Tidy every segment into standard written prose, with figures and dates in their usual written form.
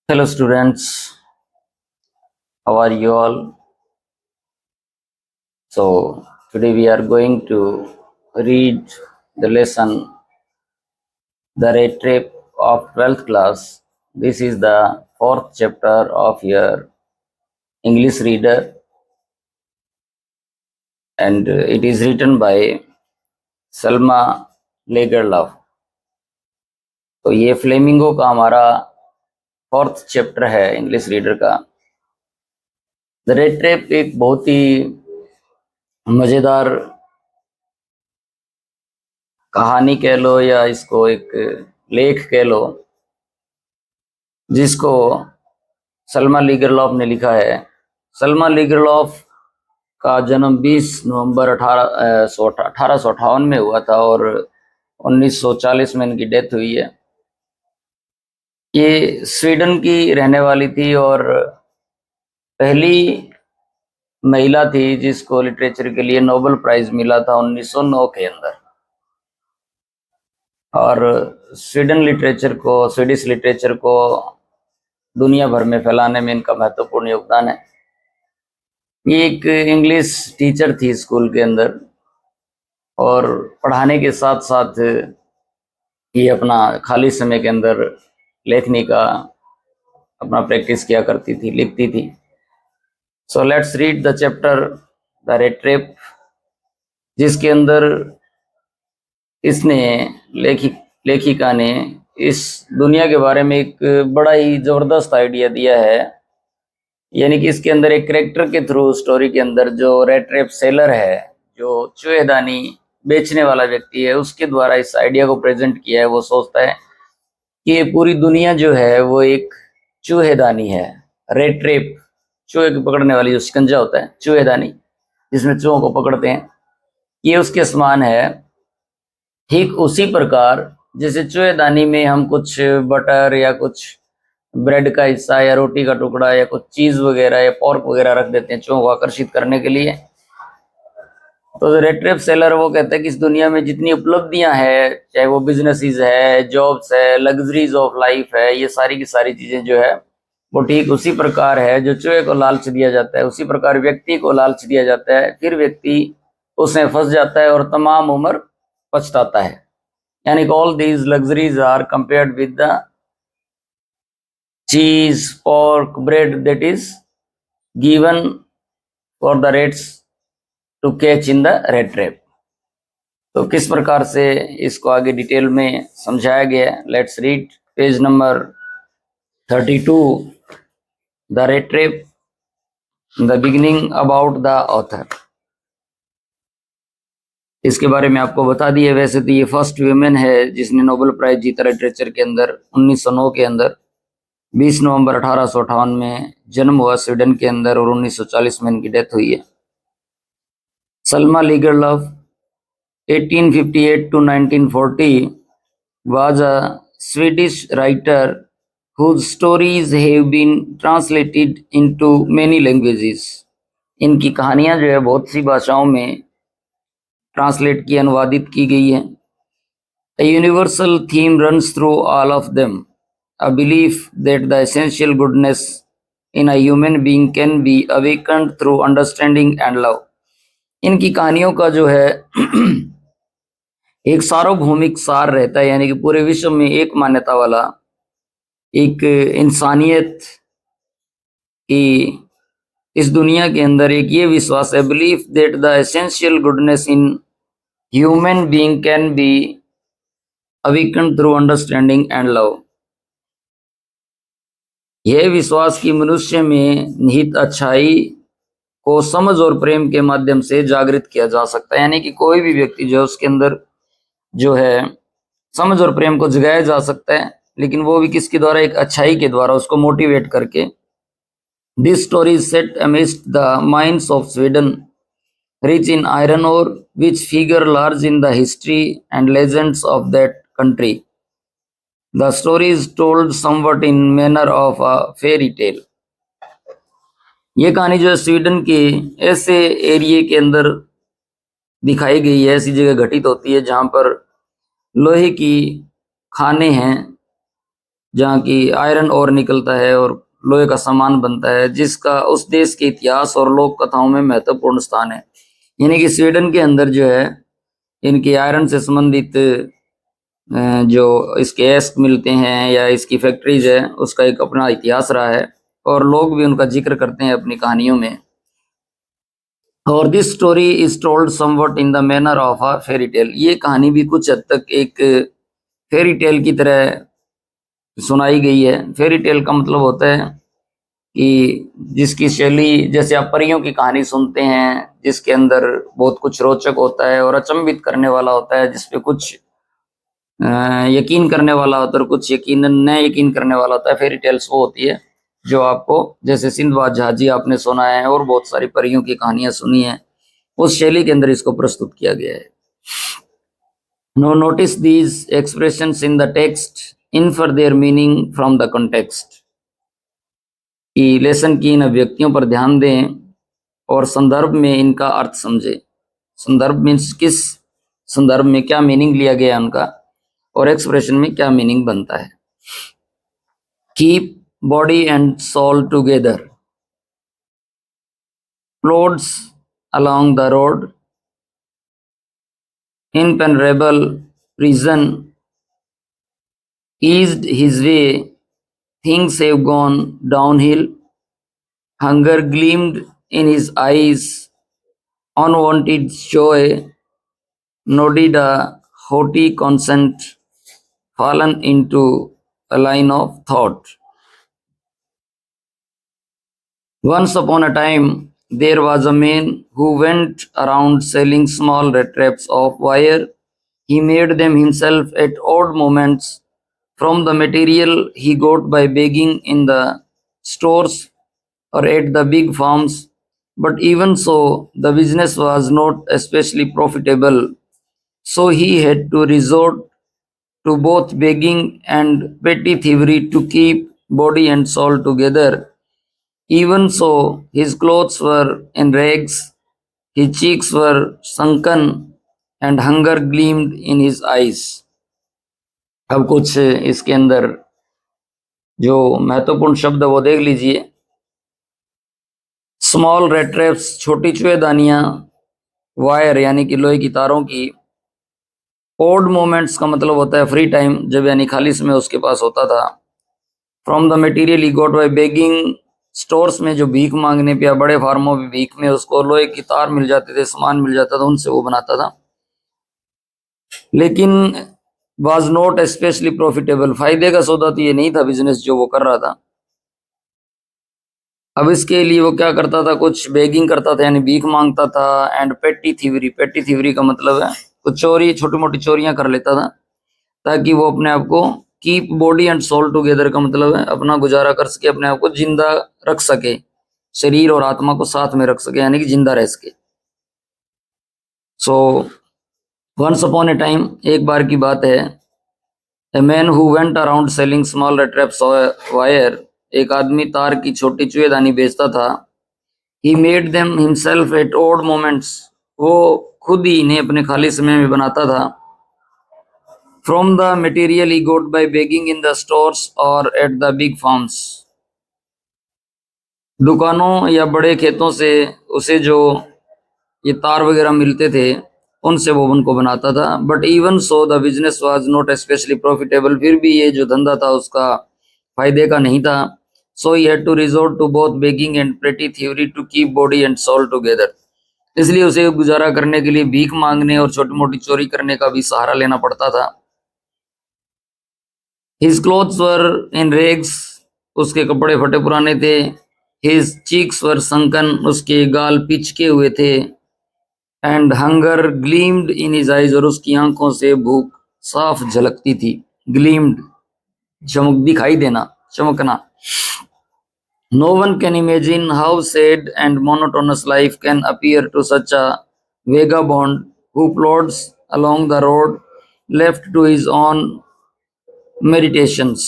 Hello students, how are you all? So today we are going to read the lesson The Red Trap of 12th class. This is the fourth chapter of your English reader and it is written by Selma Lagerlöf. तो ये flamingo का हमारा fourth chapter है English reader का। The red trap एक बहुत ही मज़ेदार कहानी कह लो या इसको एक लेख कह लो जिसको सलमा लीगरलॉफ ने लिखा है। सलमा लीगरलॉफ का जन्म 20 नवंबर 1858 में हुआ था और 1940 में इनकी डेथ हुई है। ये स्वीडन की रहने वाली थी और पहली महिला थी जिसको लिटरेचर के लिए नोबेल प्राइज मिला था 1909 के अंदर। और स्वीडिश लिटरेचर को दुनिया भर में फैलाने में इनका महत्वपूर्ण योगदान है। ये एक इंग्लिश टीचर थी स्कूल के अंदर और पढ़ाने के साथ साथ ये अपना खाली समय के अंदर लेखनी का अपना प्रैक्टिस किया करती थी, लिखती थी। So let's read the chapter the red trap, जिसके अंदर इसने लेखिका ने इस दुनिया के बारे में एक बड़ा ही ज़बरदस्त आइडिया दिया है। यानी कि इसके अंदर एक कैरेक्टर के थ्रू स्टोरी के अंदर जो रेड ट्रैप सेलर है, जो चूहेदानी बेचने वाला व्यक्ति है, उसके द्वारा इस आइडिया को प्रेजेंट किया है। वो सोचता है कि ये पूरी दुनिया जो है वो एक चूहेदानी है। रेड ट्रैप, चूहे को पकड़ने वाली जो शिकंजा होता है, चूहेदानी जिसमें चूहों को पकड़ते हैं, ये उसके समान है। ठीक उसी प्रकार जैसे चूहेदानी में हम कुछ बटर या कुछ ब्रेड का हिस्सा या रोटी का टुकड़ा या कुछ चीज वगैरह या पोर्क वगैरह रख देते हैं चूहों को आकर्षित करने के लिए। तो रेड ट्रैप सेलर वो कहते हैं कि इस दुनिया में जितनी उपलब्धियां हैं, चाहे वो बिजनेसेस है, जॉब्स है, लग्जरीज ऑफ लाइफ है, ये सारी की सारी चीजें जो है वो ठीक उसी प्रकार है। जो चूहे को लालच दिया जाता है उसी प्रकार व्यक्ति को लालच दिया जाता है, फिर व्यक्ति उसमें फंस जाता है और तमाम उम्र पछताता है। यानी all these luxuries are compared with the cheese, pork, bread that is given for the rats to catch in the rat trap। तो किस प्रकार से इसको आगे डिटेल में समझाया गया है, let's read page number 32, the red trap, the beginning about the author. इसके बारे में आपको बता दिए। वैसे तो ये फर्स्ट वुमेन है जिसने नोबेल प्राइज जीता लिटरेचर के अंदर 1909 के अंदर। 20 नवंबर 1858 में जन्म हुआ स्वीडन के अंदर और 1940 में इनकी डेथ हुई है। Salma लीगरलॉफ 1858 to 1940 was a Swedish writer whose stories have been translated into many languages। इनकी कहानियां जो है बहुत सी भाषाओं में ट्रांसलेट की, अनुवादित की गई है। A universal theme runs through all of them, a belief that the essential goodness in a human being can be awakened through understanding and love। इनकी कहानियों का जो है एक सार्वभौमिक सार रहता है, यानी कि पूरे विश्व में एक मान्यता वाला एक इंसानियत की इस दुनिया के अंदर एक ये विश्वास है, belief that the essential goodness in human being can be awakened through understanding and love. यह विश्वास कि मनुष्य में निहित अच्छाई को समझ और प्रेम के माध्यम से जागृत किया जा सकता है। यानी कि कोई भी व्यक्ति जो है उसके अंदर जो है समझ और प्रेम को जगाया जा सकता है, लेकिन वो भी किसके द्वारा? एक अच्छाई के द्वारा, उसको मोटिवेट करके। This story is set amidst the mines of Sweden rich in iron ore which figure large in the history and legends of that country. The story is told somewhat in manner of a fairy tale. ये कहानी जो है Sweden के ऐसे area के अंदर दिखाई गई है, ऐसी जगह घटित होती है जहां पर लोहे की खाने हैं जहाँ की आयरन और निकलता है और लोहे का सामान बनता है, जिसका उस देश के इतिहास और लोक कथाओं में महत्वपूर्ण स्थान है। यानी कि स्वीडन के अंदर जो है इनकी आयरन से संबंधित जो इसके एस्क मिलते हैं या इसकी फैक्ट्रीज है, उसका एक अपना इतिहास रहा है और लोग भी उनका जिक्र करते हैं अपनी कहानियों में। और this story is told somewhat in the manner of a fairy tale. ये कहानी भी कुछ हद तक एक फेरी टेल की तरह सुनाई गई है। फेरी टेल का मतलब होता है कि जिसकी शैली, जैसे आप परियों की कहानी सुनते हैं जिसके अंदर बहुत कुछ रोचक होता है और अचंभित करने वाला होता है, जिसपे कुछ यकीन करने वाला होता है और कुछ यकीन न यकीन करने वाला होता है। फेरी टेल्स वो होती है जो आपको, जैसे सिंदबाद जहाजी आपने सुना है और बहुत सारी परियों की कहानियां सुनी हैं, उस शैली के अंदर इसको प्रस्तुत किया गया है। Now notice these expressions in the text, infer their meaning from the context. कि लेसन की इन अभिव्यक्तियों पर ध्यान दें और संदर्भ में इनका अर्थ समझें। संदर्भ मीन्स किस संदर्भ में क्या मीनिंग लिया गया उनका, और एक्सप्रेशन में क्या मीनिंग बनता है। Keep body and soul together, plods along the road, impenetrable prison, eased his way, things have gone downhill, hunger gleamed in his eyes, unwanted joy nodded a haughty consent, fallen into a line of thought. Once upon a time, there was a man who went around selling small red traps of wire. He made them himself at odd moments from the material he got by begging in the stores or at the big farms. But even so, the business was not especially profitable. So he had to resort to both begging and petty thievery to keep body and soul together. Even so, his clothes were in rags, his cheeks were sunken, and hunger gleamed in his eyes. अब कुछ इसके अंदर जो महत्वपूर्ण शब्द है वो देख लीजिए। स्मॉल रेड ट्रैप्स, छोटी चूहेदानियां, वायर यानी कि लोहे की तारों की, ओड मोमेंट्स का मतलब होता है फ्री टाइम, जब यानी खाली समय उसके पास होता था। From the material he got by begging, stores में जो भीख मांगने पे या बड़े फार्मों में भीख में उसको लोहे की तार मिल जाते थे, सामान मिल जाता था, उनसे वो बनाता था। लेकिन वाज नॉट स्पेशली प्रॉफिटेबल, फायदे का सौदा तो ये नहीं था बिजनेस जो वो कर रहा था। अब इसके लिए वो क्या करता था, कुछ बेगिंग करता था यानी भीख मांगता था, एंड पेटी थीवरी, पेटी थीवरी का मतलब है कुछ चोरी, छोटी मोटी चोरियां कर लेता था ताकि वो अपने आप को, keep body and soul together का मतलब है अपना गुजारा कर सके, अपने आप को जिंदा रख सके, शरीर और आत्मा को साथ में रख सके, यानी कि जिंदा रह सके। So once upon a time, एक बार की बात है, a man who went around selling small rat traps wire, एक आदमी तार की छोटी चूहेदानी बेचता था। He made them himself at odd moments, वो खुद ही इन्हें अपने खाली समय में बनाता था। From the material he got by begging in the stores और एट द बिग फार्म्स, दुकानों या बड़े खेतों से उसे जो ये तार वगैरह मिलते थे उनसे वो उनको बनाता था। But even so the business was not specially profitable, फिर भी ये जो धंधा था उसका फायदे का नहीं था। So he had to resort to both begging and petty thievery to keep body and soul together, इसलिए उसे गुजारा करने के लिए भीख मांगने और छोटी मोटी चोरी करने का भी सहारा लेना पड़ता था। हिज क्लोथ्स वर इन रेग्स, उसके कपड़े फटे पुराने थे। हिज चीक्स वर संकन, उसके गाल पिचके हुए थे। And hunger gleamed in his eyes, और उसकी आंखों से भूख साफ झलकती थी। ग्लीम्ड, चमक, दिखाई देना, चमकना। No one can imagine how sad and monotonous life can appear to such a vagabond who plods along the road left to his own meditations।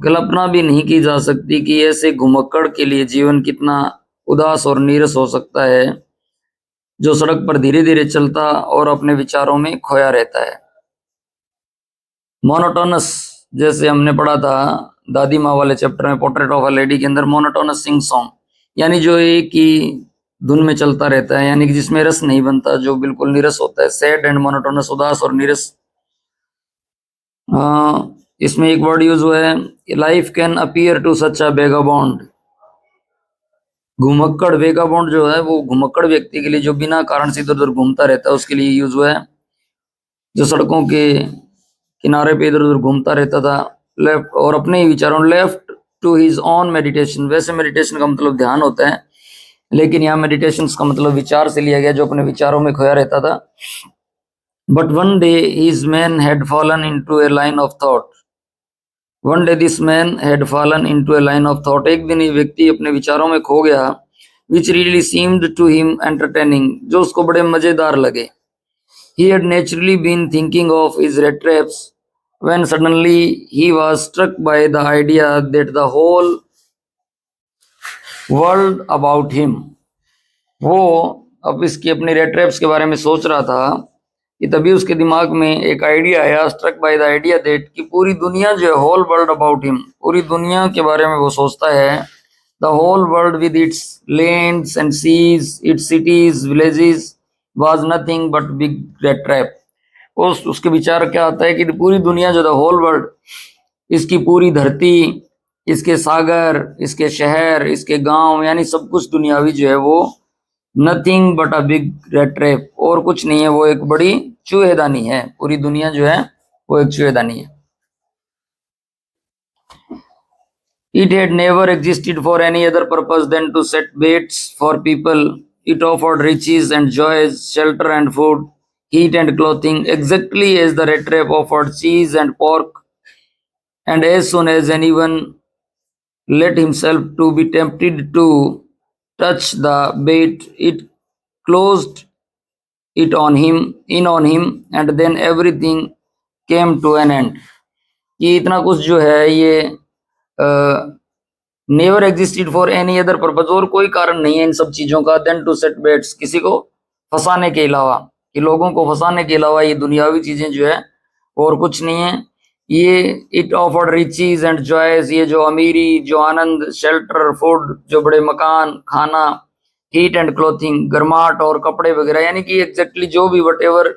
कल्पना भी नहीं की जा सकती कि ऐसे घुमक्कड़ के लिए जीवन कितना उदास और नीरस हो सकता है, जो सड़क पर धीरे धीरे चलता और अपने विचारों में खोया रहता है। मोनोटोनस जैसे हमने पढ़ा था दादी माँ वाले चैप्टर में पोर्ट्रेट ऑफ अ लेडी के अंदर, मोनोटोनस सिंग सॉन्ग, यानी जो एक ही धुन में चलता रहता है, यानी कि जिसमें रस नहीं बनता, जो बिल्कुल नीरस होता है, सैड एंड मोनोटोनस, उदास और नीरस। इसमें एक वर्ड यूज हुआ है, life can appear to such a vagabond. घुमक्कड़, वेगाबॉन्ड जो है वो घुमक्कड़ व्यक्ति के लिए जो बिना कारण से इधर उधर घूमता रहता है उसके लिए यूज हुआ है, जो सड़कों के किनारे पे इधर उधर घूमता रहता था, लेफ्ट और अपने ही विचारों, left to his own meditation. वैसे मेडिटेशन का मतलब ध्यान होता है, लेकिन यहाँ मेडिटेशन का मतलब विचार से लिया गया, जो अपने विचारों में खोया रहता था। But one day his man had fallen into a line of thought. One day this man had fallen into a line of thought. एक दिन ये व्यक्ति अपने विचारों में खो गया, which really seemed to him entertaining, जो उसको बड़े मजेदार लगे। He had naturally been thinking of his rat traps when suddenly he was struck by the idea that the whole world about him, वो अब इसकी अपनी रेट ट्रैप्स के बारे में सोच रहा था कि तभी उसके दिमाग में एक आइडिया आया, struck by the idea that, कि पूरी दुनिया जो है, होल वर्ल्ड अबाउट हिम, पूरी दुनिया के बारे में वो सोचता है, the whole world with its lands and seas, its cities, villages was nothing but big rat trap. उसके विचार क्या आता है कि पूरी दुनिया जो, द होल वर्ल्ड, इसकी पूरी धरती, इसके सागर, इसके शहर, इसके गांव, यानी सब कुछ दुनियावी जो है वो nothing but a big rat trap, और कुछ नहीं है, वो एक बड़ी चूहेदानी है। पूरी दुनिया जो है वो एक चूहेदानी है। It had never existed for any other purpose than to set baits for people. It offered riches and joys, shelter and food, heat and clothing, exactly as the rat trap offered cheese and pork. And as soon as anyone let himself to be tempted to touch the bait, it closed it on him, and then everything came to an end. ये इतना कुछ जो है ये never existed for any other purpose, और कोई कारण नहीं है इन सब चीजों का, देन टू सेट बेट्स, किसी को फंसाने के अलावा, कि लोगों को फंसाने के अलावा ये दुनियावी चीजें जो है और कुछ नहीं है। ये it offered reaches and joys, ये जो अमीरी, जो आनंद, शेल्टर, फूड, जो बड़े मकान, खाना, हीट एंड क्लोथिंग, गर्माहट और कपड़े वगैरह, यानी कि एग्जैक्टली जो भी वट एवर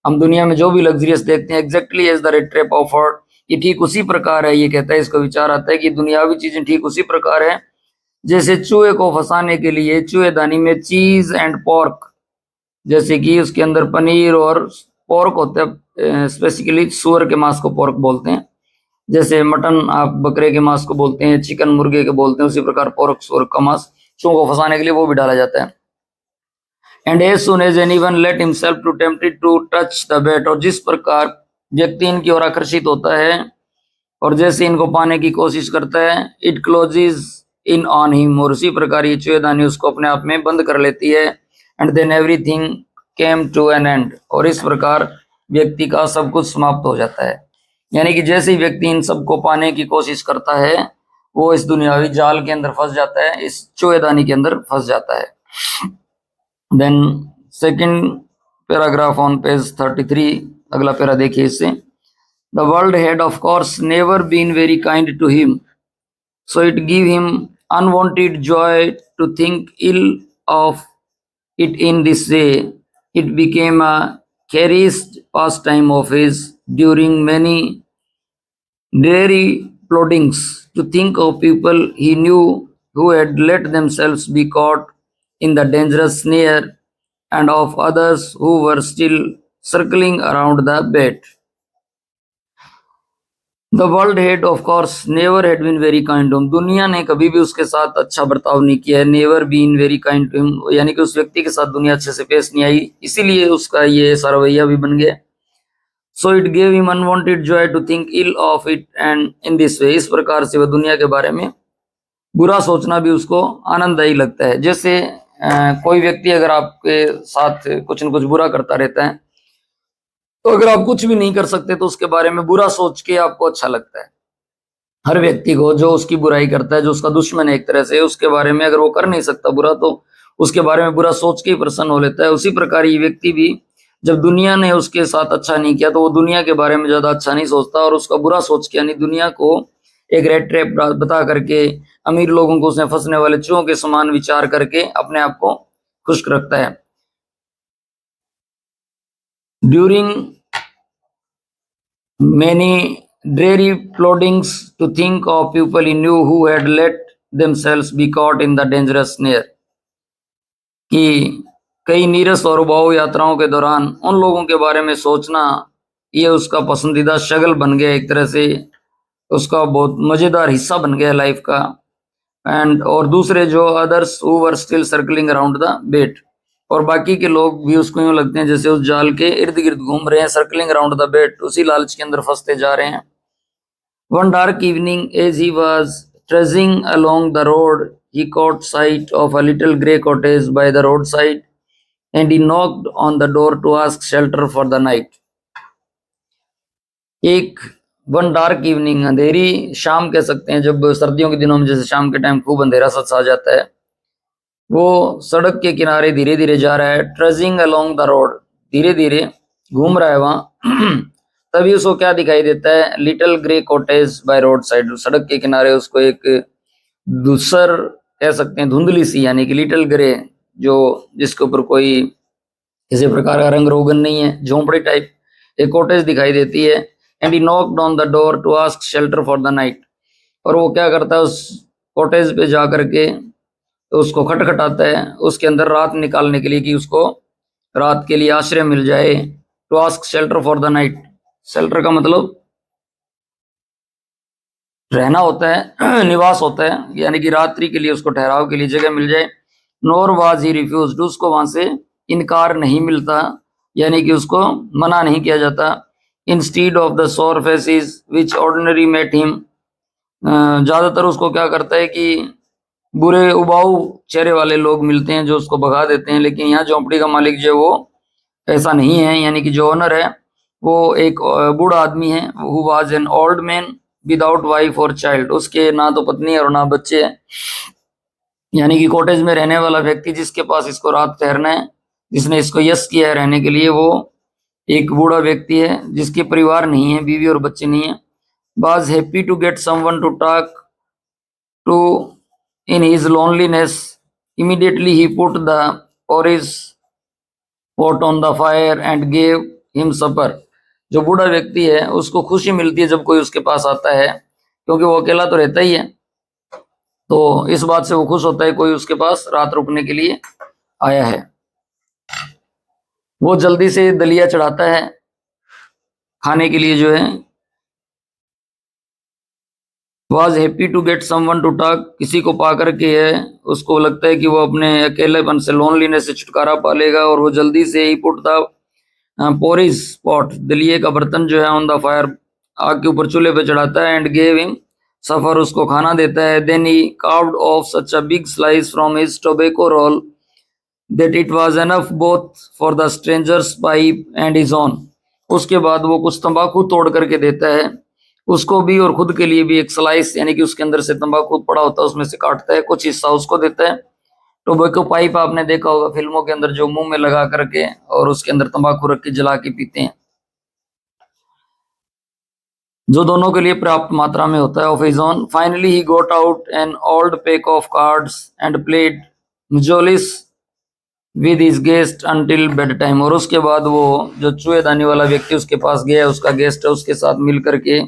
हम दुनिया में जो भी लग्जरियस देखते हैं, exactly as the rat trap offered, ये ठीक उसी प्रकार है। ये कहता है, इसका विचार आता है कि दुनियावी चीजें ठीक उसी प्रकार है जैसे चूहे को फंसाने के लिए चूहेदानी में चीज एंड पोर्क, जैसे कि उसके अंदर पनीर और पोर्क होता है, स्पेसिफिकली सुअर के मांस को पोर्क बोलते हैं, जैसे मटन आप बकरे के मांस को बोलते हैं, चिकन मुर्गे के बोलते हैं, उसी प्रकार पोर्क सुअर का मांस चूहों को फंसाने के लिए वो भी डाला जाता है। And as soon as anyone let himself to tempted to touch the bait, और जिस प्रकार व्यक्ति इनकी ओर आकर्षित होता है और जैसे इनको पाने की कोशिश करता है, it closes in on him, और उसी प्रकार ये चूहेदानी उसको अपने आप में बंद कर लेती है। And then everything came to an end, और इस प्रकार व्यक्ति का सब कुछ समाप्त हो जाता है। यानी कि जैसे ही व्यक्ति इन सबको पाने की कोशिश करता है, वो इस दुनियावी जाल के अंदर फंस जाता है, इस चूहेदानी के अंदर फंस जाता है। Then second paragraph on page 33, अगला पैरा देखिए इससे, the world had of course never been very kind to him, so it give him unwanted joy to think ill of it in this way. It became a cherished pastime of his during many dreary ploddings to think of people he knew who had let themselves be caught in the dangerous snare, and of others who were still circling around the bait. The world had of course never had been very kind to him. दुनिया ने कभी भी उसके साथ अच्छा बर्ताव नहीं किया है। never been very kind to him, यानी कि उस व्यक्ति के साथ दुनिया अच्छे से पेश नहीं आई, इसीलिए उसका ये ऐसा रवैया भी बन गया। So it gave him unwanted joy to think ill of it and in this way, इस प्रकार से वह दुनिया के बारे में बुरा सोचना भी उसको आनंददायी लगता है। जैसे कोई व्यक्ति अगर आपके साथ कुछ न कुछ बुरा करता रहता है, तो अगर आप कुछ भी नहीं कर सकते तो उसके बारे में बुरा सोच के आपको अच्छा लगता है। हर व्यक्ति को जो उसकी बुराई करता है, जो उसका दुश्मन है एक तरह से, उसके बारे में अगर वो कर नहीं सकता बुरा, तो उसके बारे में बुरा सोच के ही प्रसन्न हो लेता है। उसी प्रकार ये व्यक्ति भी जब दुनिया ने उसके साथ अच्छा नहीं किया तो वो दुनिया के बारे में ज्यादा अच्छा नहीं सोचता और उसका बुरा सोच के, यानी दुनिया को एक रेड ट्रैप बता करके, अमीर लोगों को उसमें फंसने वाले चूहों के समान विचार करके अपने आप को खुश रखता है। During many dreary ploddings to think of people he knew who had let themselves be caught in the dangerous snare, कि कई नीरस और उबाऊ यात्राओं के दौरान उन लोगों के बारे में सोचना ये उसका पसंदीदा शगल बन गया, एक तरह से उसका बहुत मजेदार हिस्सा बन गया लाइफ का। एंड और दूसरे जो others who were still circling around the bait, और बाकी के लोग भी उसको यूं लगते हैं जैसे उस जाल के इर्द गिर्द घूम रहे हैं, सर्कलिंग अराउंड द बेट, उसी लालच के अंदर फंसते जा रहे हैं। One dark evening as he was trudging along the road he caught sight of a little grey cottage by the roadside and he knocked on the door to ask shelter for the night. एक one dark evening, अंधेरी शाम कह सकते हैं, जब सर्दियों के दिनों में जैसे शाम के टाइम खूब अंधेरा सा छा जाता है, वो सड़क के किनारे धीरे धीरे जा रहा है। ट्रेजिंग अलोंग द रोड, धीरे धीरे घूम रहा है वहां। तभी उसको क्या दिखाई देता है, little grey cottage by road side, सड़क के किनारे उसको एक दूसर कह सकते हैं धुंधली सी, यानी कि लिटिल ग्रे, जो जिसके ऊपर कोई किसी प्रकार का रंग रोगन नहीं है, झोंपड़ी टाइप एक कॉटेज दिखाई देती है। And he knocked on the door to ask shelter for the night, और वो क्या करता है, उस कॉटेज पे जा करके तो उसको खटखटाता है उसके अंदर रात निकालने के लिए, कि उसको रात के लिए आश्रय मिल जाए। To ask shelter for the night, shelter का मतलब रहना होता है, निवास होता है, यानी कि रात्रि के लिए उसको ठहराव के लिए जगह मिल जाए। नोर वाज ही रिफ्यूज्ड, उसको वहां से इनकार नहीं मिलता, यानी कि उसको मना नहीं किया जाता। इंस्टीड ऑफ द सोर फेसेस विच ऑर्डिनरी मेट हिम, ज्यादातर उसको क्या करता है कि बुरे उबाऊ चेहरे वाले लोग मिलते हैं जो उसको भगा देते हैं, लेकिन यहाँ झोंपड़ी का मालिक जो वो ऐसा नहीं है, यानी कि जो ओनर है वो एक बूढ़ा आदमी है। Who was an old man without wife और चाइल्ड, उसके ना तो पत्नी और ना बच्चे हैं, यानी कि कॉटेज में रहने वाला व्यक्ति जिसके पास इसको रात ठहरना है, जिसने इसको यस किया है रहने के लिए, वो एक बूढ़ा व्यक्ति है जिसके परिवार नहीं है, बीवी और बच्चे नहीं है। Was happy to get someone to talk to in his loneliness, immediately he put the porridge pot on the fire and gave him supper, जो बूढ़ा व्यक्ति है उसको खुशी मिलती है जब कोई उसके पास आता है, क्योंकि वो अकेला तो रहता ही है, तो इस बात से वो खुश होता है कोई उसके पास रात रुकने के लिए आया है। वो जल्दी से दलिया चढ़ाता है खाने के लिए जो है। Was happy to get someone to talk, किसी को पा करके है उसको लगता है कि वो अपने अकेलेपन से, लोनलीनेस से छुटकारा पा लेगा, और वो जल्दी से ही पुट द पोरिज पॉट, दलिये का बर्तन जो है ऑन द फायर, आग के ऊपर चूल्हे पे चढ़ाता है। एंड गेव हिम सफर, उसको खाना देता है। Then he carved off such a big slice from his tobacco roll that it was enough both for the stranger's pipe and his own, उसके बाद वो कुछ तंबाकू तोड़ करके देता है उसको भी और खुद के लिए भी, एक स्लाइस यानी कि उसके अंदर से तंबाकू पड़ा होता है उसमें से काटता है, कुछ हिस्सा उसको देता है। टोबैको पाइप आपने देखा होगा फिल्मों के अंदर, जो मुंह में लगा करके और उसके अंदर तंबाकू रख के जला के पीते हैं, जो दोनों के लिए पर्याप्त मात्रा में होता है। Of his own finally he got out an old pack of cards and played majolis with his guest until bed time, और उसके बाद वो जो चूहेदानी वाला व्यक्ति उसके पास गया, उसका गेस्ट है, उसके साथ मिल करके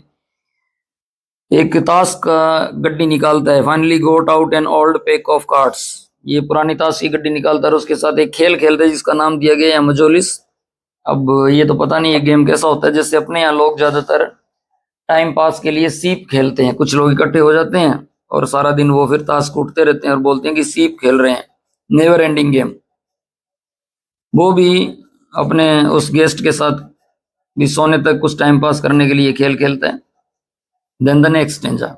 एक ताश का गड्डी निकालता है। Finally got out an old pack of cards, ये पुरानी ताश की गड्डी निकालता है, उसके साथ एक खेल खेलते हैं जिसका नाम दिया गया है मजोलिस। अब ये तो पता नहीं ये गेम कैसा होता है, जैसे अपने यहाँ लोग ज्यादातर टाइम पास के लिए सीप खेलते हैं, कुछ लोग इकट्ठे हो जाते हैं और सारा दिन वो फिर ताश कूटते रहते हैं और बोलते हैं कि सीप खेल रहे हैं, नेवर एंडिंग गेम। वो भी अपने उस गेस्ट के साथ भी सोने तक कुछ टाइम पास करने के लिए खेल खेलता है। Then the next stanza,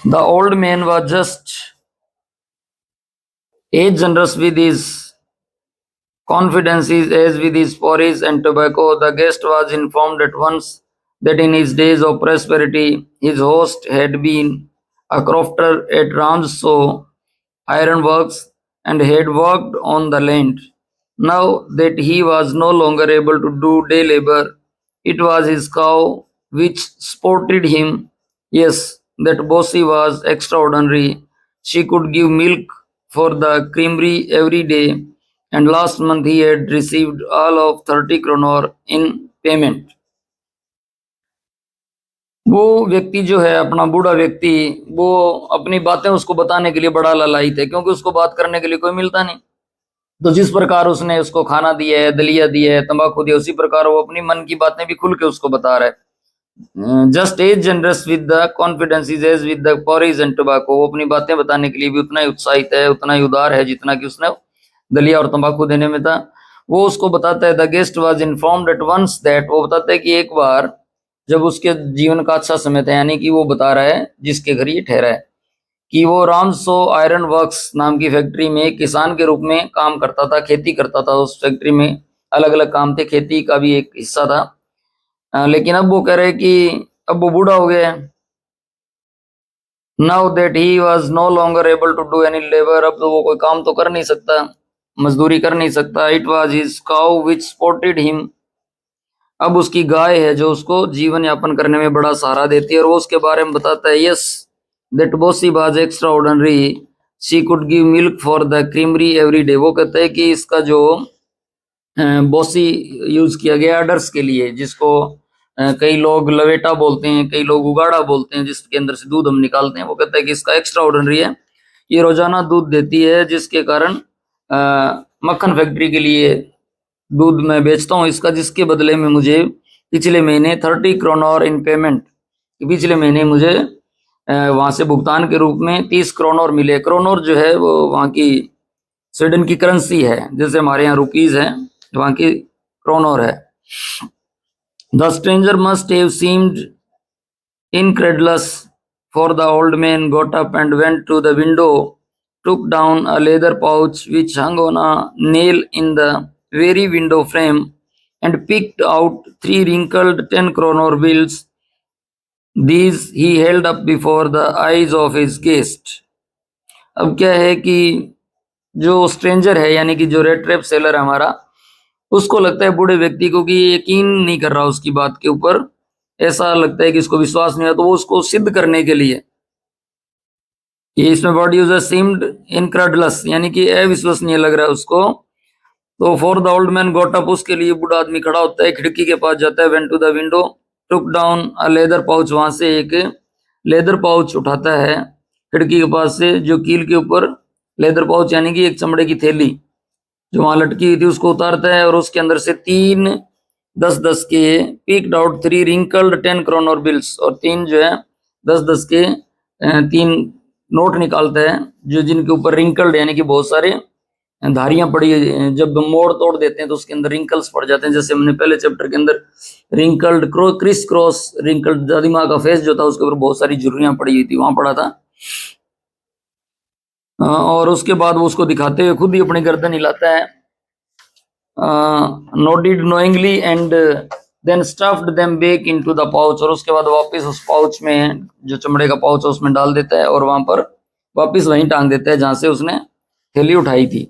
the old man was just as generous with his confidences as with his porridge and tobacco. The guest was informed at once that in his days of prosperity his host had been a crofter at Ramshaw ironworks and had worked on the land. Now that he was no longer able to do day labor, it was his cow which supported him. Yes, that Bossy was extraordinary. She could give milk for the creamery every day, and last month he had received all of 30 kronor in payment. वो व्यक्ति जो है, अपना बूढ़ा व्यक्ति, वो अपनी बातें उसको बताने के लिए बड़ा लालायित है, क्योंकि उसको बात करने के लिए कोई मिलता नहीं। तो जिस प्रकार उसने उसको खाना दिया है, दलिया दिया है, तंबाकू दिया, उसी प्रकार वो अपनी मन की बातें भी खुल के उसको बता रहा है। Just as generous with the confidence is as with the porridge and tobacco. वो अपनी बातें बताने के लिए भी उतना ही उत्साहित है, उतना ही उदार है, जितना कि उसने दलिया और तंबाकू देने में था। वो उसको बताता है, the guest was informed at once that, वो बताता है कि एक बार जब उसके जीवन का अच्छा समय था, यानी कि वो बता रहा है जिसके घर ये ठहरा है, कि वो रामसो आयरन वर्क्स नाम की फैक्ट्री में किसान के रूप में काम करता था, खेती करता था। उस फैक्ट्री में अलग अलग काम थे, खेती का भी एक हिस्सा था। लेकिन अब वो कह रहे हैं कि अब वो बूढ़ा हो गया है। Now that he was no longer able to do any labour, अब तो वो कोई काम तो कर नहीं सकता, मजदूरी कर नहीं सकता। It was his cow which supported him, अब उसकी गाय है जो उसको जीवन यापन करने में बड़ा सहारा देती है। और वो उसके बारे में बताता है, yes that Bossy was extraordinary, she could give milk for the creamery every day. वो कहते हैं कि इसका जो बोसी यूज किया गया अडर्स के लिए, जिसको कई लोग लवेटा बोलते हैं, कई लोग उगाड़ा बोलते हैं, जिसके अंदर से दूध हम निकालते हैं, वो कहता है कि इसका एक्स्ट्रा ऑर्डिनरी है, ये रोजाना दूध देती है, जिसके कारण मक्खन फैक्ट्री के लिए दूध मैं बेचता हूँ इसका, जिसके बदले में मुझे पिछले महीने 30 क्रोनर इन पेमेंट, पिछले महीने मुझे वहां से भुगतान के रूप में 30 क्रोनर मिले। क्रोनर जो है वो वहां की स्वीडन की करेंसी है, जैसे हमारे यहाँ रुपीज है, वहां की क्रोनर है। The stranger must have seemed incredulous, for the old man got up and went to the window, took down a leather pouch which hung on a nail in the very window frame, and picked out 3 wrinkled 10 kroner bills. These he held up before the eyes of his guest. अब क्या है कि जो stranger है, यानी कि जो red trap seller है हमारा, उसको लगता है बूढ़े व्यक्ति को कि यकीन नहीं कर रहा उसकी बात के ऊपर, ऐसा लगता है कि इसको विश्वास नहीं है। तो वो उसको सिद्ध करने के लिए, ये इसमें वर्ड यूज सीम्ड इनक्रेडुलस, यानी कि अविश्वसनीय लग रहा है उसको। तो for the old man got up, उसके लिए बूढ़ा आदमी खड़ा होता है, खिड़की के पास जाता है, went to the window, took down a leather pouch, वहां से एक लेदर पाउच उठाता है खिड़की के पास से, जो कील के ऊपर लेदर पाउच यानी कि एक चमड़े की थैली जो वहां लटकी हुई थी उसको उतारता है, और उसके अंदर से 3 10-10 के picked out 3 wrinkled 10 kronor bills, और 3 जो है 10-10 के 3 नोट निकालता है, जो जिनके ऊपर रिंकल्ड यानी कि बहुत सारे धारियां पड़ी है। जब मोड़ तोड़ देते हैं तो उसके अंदर रिंकल्स पड़ जाते हैं, जैसे हमने पहले चैप्टर के अंदर रिंकल्ड क्रिस क्रॉस रिंकल्ड दादी माँ का फेस जो था उसके ऊपर बहुत सारी झुर्रियां पड़ी हुई थी, वहां पड़ा था। और उसके बाद वो उसको दिखाते हुए खुद ही अपनी गर्दन हिलाता है, nodded knowingly and then stuffed them back into the pouch, और उसके बाद वापस उस पाउच में, जो चमड़े का पाउच है उसमें डाल देता है, और वहां पर वापस वहीं टांग देता है जहां से उसने थैली उठाई थी।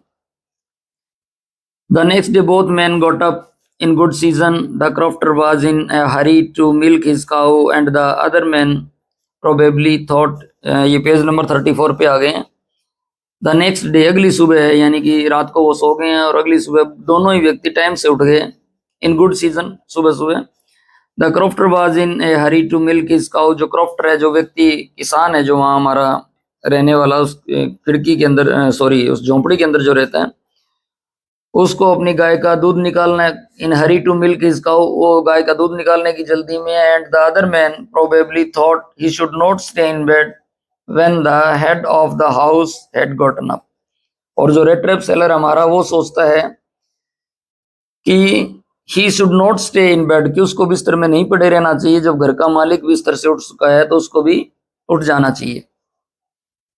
The next day both man got up in good season. The crofter was in a hurry to milk his cow, and the other man probably thought, ये पेज नंबर 34 पे आ गए हैं। द नेक्स्ट डे, अगली सुबह है, यानी कि रात को वो सो गए हैं और अगली सुबह दोनों ही व्यक्ति टाइम से उठ गए। इन गुड सीजन, सुबह सुबह। The crofter was in a hurry to milk his cow, जो क्रॉफ्टर है, जो व्यक्ति किसान है, जो वहाँ हमारा रहने वाला, उस खिड़की के अंदर, सॉरी उस झोंपड़ी के अंदर जो रहता है, उसको अपनी गाय का दूध निकालना है। In hurry to milk his cow, वो गाय का दूध निकालने की जल्दी में है। And the other man probably thought he should not stay in bed when the head of the house had gotten up, और जो रेड ट्रैप सेलर हमारा, वो सोचता है कि ही should not stay in bed, कि उसको बिस्तर में नहीं पड़े रहना चाहिए। जब घर का मालिक बिस्तर से उठ चुका है तो उसको भी उठ जाना चाहिए।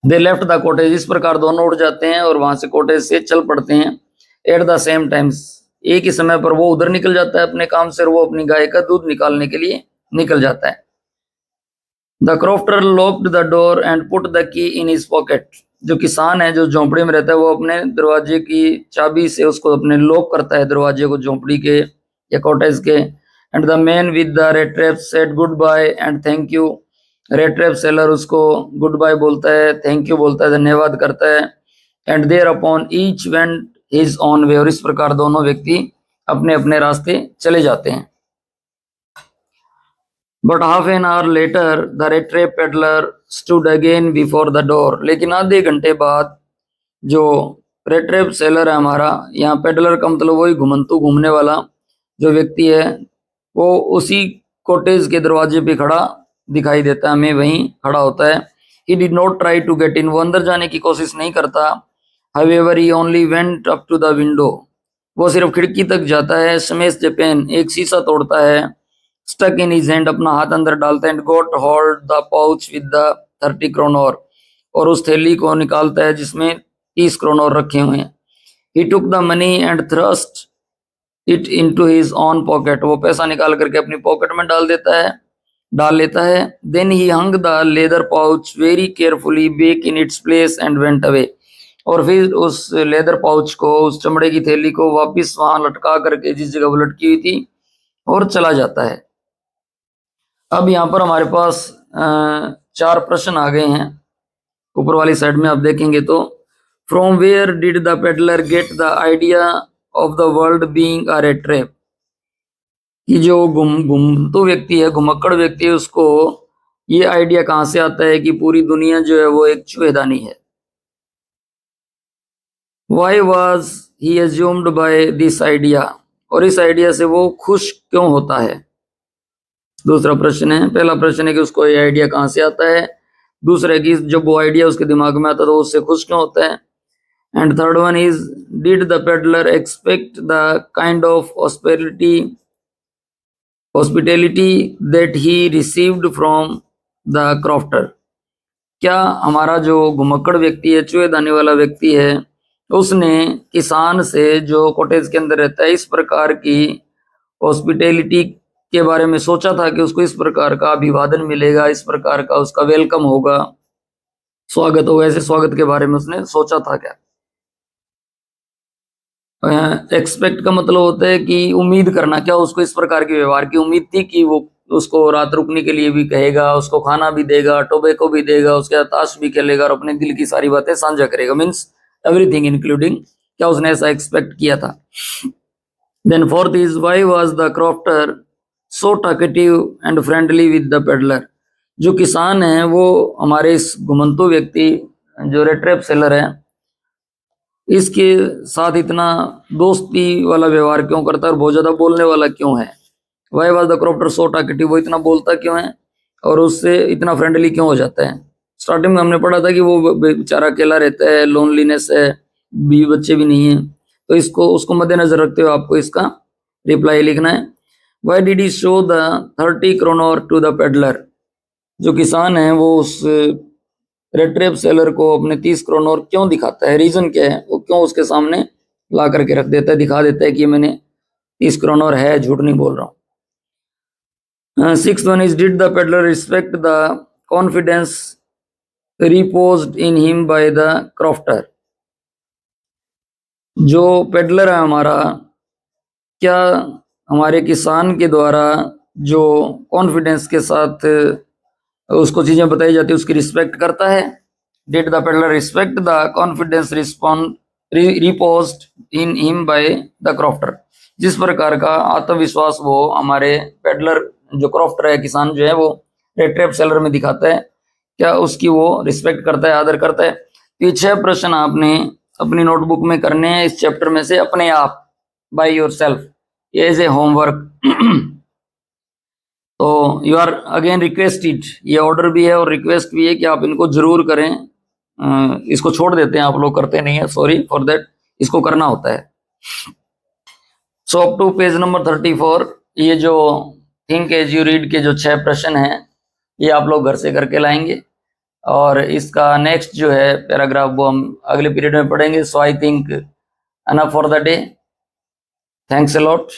दे लेफ्ट द कॉटेज, इस प्रकार दोनों उठ जाते हैं और वहां से कॉटेज से चल पड़ते हैं। एट द सेम टाइम्स, एक ही समय पर वो उधर निकल जाता है अपने काम से, और वो अपनी गाय का दूध निकालने के लिए निकल जाता है। The crofter locked the door and put the key in his pocket. जो किसान है जो झोंपड़ी में रहता है वो अपने दरवाजे की चाबी से उसको अपने लॉक करता है दरवाजे को झोंपड़ी के या कॉटेज के। And the man with the red trap said goodbye and thank you. Red trap seller उसको गुड बाय बोलता है, थैंक यू बोलता है, धन्यवाद करता है। And thereupon each went his own way. और इस प्रकार दोनों व्यक्ति अपने अपने रास्ते चले जाते हैं। But half an hour later the red trap peddler stood again before the door. लेकिन आधे घंटे बाद जो रेड ट्रैप सेलर है हमारा, यहाँ पेडलर का मतलब वही घुमंतू घूमने वाला जो व्यक्ति है, वो उसी कॉटेज के दरवाजे पे खड़ा दिखाई देता है, हमें वहीं खड़ा होता है। He did not try to get in. वो अंदर जाने की कोशिश नहीं करता। However he only went up to the window. वो सिर्फ खिड़की तक जाता है। Smash the pane. एक शीशा तोड़ता है। Stuck in his hand. अपना हाथ अंदर डालता है। And got hold the pouch with the 30 kronor. और उस थैली को निकालता है जिसमें 30 क्रोनोर रखे हुए हैं। He took the money and thrust it into his own pocket. वो पैसा निकाल करके अपनी पॉकेट में डाल लेता है। Then he hung the leather pouch very carefully back in its place and went away. और फिर उस लेदर पाउच को, उस चमड़े की थैली को वापस वहां लटका करके जिस जगह वो लटकी हुई थी और चला जाता है। अब यहाँ पर हमारे पास 4 प्रश्न आ गए हैं। ऊपर वाली साइड में आप देखेंगे तो from where did the peddler get the idea of the world being a rat trap. कि जो घुमतू व्यक्ति है, घुमक्कड़ व्यक्ति है, उसको ये आइडिया कहाँ से आता है कि पूरी दुनिया जो है वो एक चूहेदानी है। वाई वॉज ही एज्यूम्ड बाय दिस आइडिया। और इस आइडिया से वो खुश क्यों होता है। दूसरा प्रश्न है। पहला प्रश्न है कि उसको ये आइडिया कहाँ से आता है। दूसरा है कि जब वो आइडिया उसके दिमाग में आता है तो उससे खुश क्यों होता है। And third one is did the peddler expect the kind of hospitality that he received from the crofter. क्या हमारा जो घुमक्कड़ व्यक्ति है, चूहेदानी वाला व्यक्ति है, उसने किसान से जो कॉटेज के अंदर रहता है इस प्रकार की हॉस्पिटैलिटी के बारे में सोचा था कि उसको इस प्रकार का अभिवादन मिलेगा, इस प्रकार का उसका वेलकम होगा, स्वागत होगा, ऐसे स्वागत के बारे में उसने सोचा था क्या। एक्सपेक्ट का मतलब होता है कि उम्मीद करना। क्या उसको इस प्रकार के व्यवहार की उम्मीद थी कि वो उसको रात रुकने के लिए भी कहेगा, उसको खाना भी देगा, टोबैको भी देगा, उसके साथ ताश भी खेलेगा और अपने दिल की सारी बातें साझा करेगा, मीन्स एवरीथिंग इंक्लूडिंग। क्या उसने ऐसा एक्सपेक्ट किया था। Then fourth is why was the crofter so talkative and friendly with the peddler. जो किसान है वो हमारे इस घुमंतू व्यक्ति जो रेड ट्रैप सेलर है इसके साथ इतना दोस्ती वाला व्यवहार क्यों करता है और बहुत ज्यादा बोलने वाला क्यों है। Why was the crofter so talkative. वो इतना बोलता क्यों है और उससे इतना फ्रेंडली क्यों हो जाता है। स्टार्टिंग में हमने पढ़ा था कि वो बेचारा अकेला रहता है, लोनलीनेस है, बीवी बच्चे भी नहीं है। तो इसको उसको मद्देनजर रखते हुए आपको इसका रिप्लाई लिखना है। Why did he show the 30 kronor to the peddler. जो किसान है वो उस रेड ट्रैप सेलर को अपने 30 क्रोनोर क्यों दिखाता है, रीजन क्या है, वो क्यों उसके सामने ला करके रख देता है, दिखा देता है कि मैंने 30 क्रोनोर है, झूठ नहीं बोल रहा हूँ। 6th one is did the peddler respect the confidence reposed in him by the crofter. जो पेडलर है हमारा, क्या हमारे किसान के द्वारा जो कॉन्फिडेंस के साथ उसको चीजें बताई जाती है उसकी रिस्पेक्ट करता है। Did the peddler respect the confidence reposed in him by the crofter. जिस प्रकार का आत्मविश्वास वो हमारे पेडलर जो क्रॉफ्टर है, किसान जो है, वो रेड ट्रैप सेलर में दिखाता है, क्या उसकी वो रिस्पेक्ट करता है, आदर करता है। ये 6 प्रश्न आपने अपनी नोटबुक में करने हैं इस चैप्टर में से अपने आप, by yourself, as a homework. तो यू आर अगेन रिक्वेस्टेड, ये ऑर्डर भी है और रिक्वेस्ट भी है कि आप इनको जरूर करें। इसको छोड़ देते हैं आप लोग, करते नहीं है, सॉरी फॉर दैट, इसको करना होता है। So up to page number 34 ये जो थिंक एज यू रीड के जो 6 प्रश्न हैं ये आप लोग घर से करके लाएंगे और इसका नेक्स्ट जो है पैराग्राफ वो हम अगले पीरियड में पढ़ेंगे। So I think enough for the day. Thanks a lot.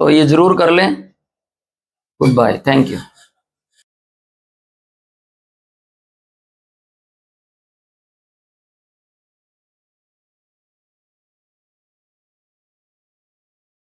तो ये जरूर कर लें। Goodbye, thank you.